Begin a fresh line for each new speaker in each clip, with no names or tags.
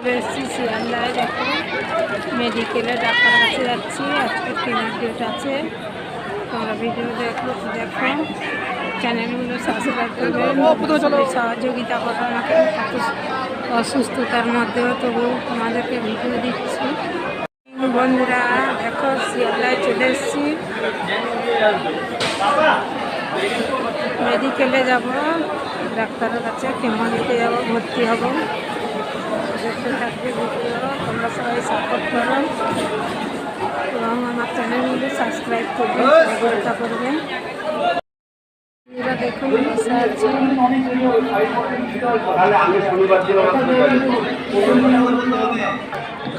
চলে এসেছি শিয়ালদায়। দেখো মেডিকেলে ডাক্তার কাছে যাচ্ছি। আজকে কেনার ডেট আছে। তোমরা ভিডিও দেখো চ্যানেলগুলো সাবস্ক্রাইব করবে, সহযোগিতা করবে আমাকে। কত অসুস্থতার মধ্যেও তবু তোমাদেরকে ভিডিও দিচ্ছি। বন্ধুরা দেখো শিয়ালদায় চলে এসেছি। মেডিকেলে যাব, ডাক্তারের কাছে কেমো দিতে যাব, ভর্তি হব। দেখতে থাকবে ভিডিও। তোমরা সবাই সাপোর্ট করো এবং আমার চ্যানেলগুলো সাবস্ক্রাইব করবেন, সহযোগিতা করবেন। দেখুন বসে আছি,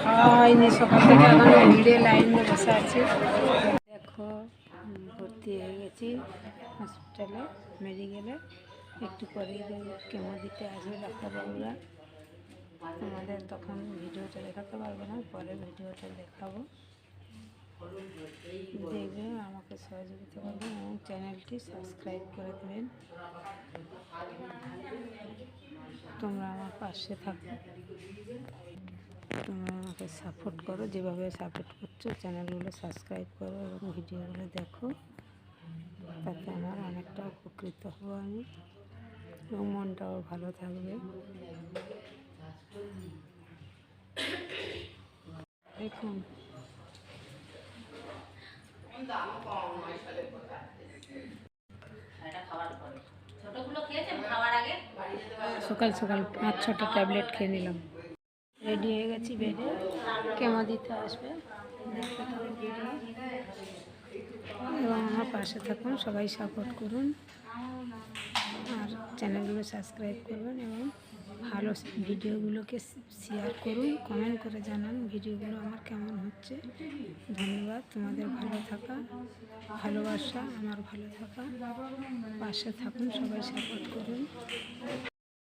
খাওয়া হয়নি সকাল থেকে, এখন ভিড়ে লাইনে বসে আছি। দেখো ভর্তি হয়ে গেছি হসপিটালে, মেডিকেলে। একটু পরেই কেমো দিতে আসবে ডাক্তারবাবুরা। তোমাদের তখন ভিডিওটা দেখাতে পারবো না, পরে ভিডিওটা দেখাবো। দেখবে, আমাকে সহযোগিতা করবেন এবং চ্যানেলটি সাবস্ক্রাইব করে দেবেন। তোমরা আমার পাশে থাকো, তোমরা আমাকে সাপোর্ট করো, যেভাবে সাপোর্ট করছো। চ্যানেলগুলো সাবস্ক্রাইব করো এবং ভিডিওগুলো দেখো, তাতে আমার অনেকটা উপকৃত হব আমি এবং মনটাও ভালো থাকবে। দেখুন সকাল সকাল 5-6টা ট্যাবলেট খেয়ে নিলাম। রেডি হয়ে গেছি, বেডে কেমো দিতে আসবে। দেখতে থাকুন ভিডিও এবং আমার পাশে থাকুন, সবাই সাপোর্ট করুন আর চ্যানেলগুলো সাবস্ক্রাইব করবেন এবং ভালো ভিডিওগুলোকে শেয়ার করুন, কমেন্ট করে জানান ভিডিওগুলো আমার কেমন হচ্ছে। ধন্যবাদ। তোমাদের ভালো থাকা, ভালোবাসা, আমার ভালো থাকা। পাশে থাকুন, সবাই সাপোর্ট করুন।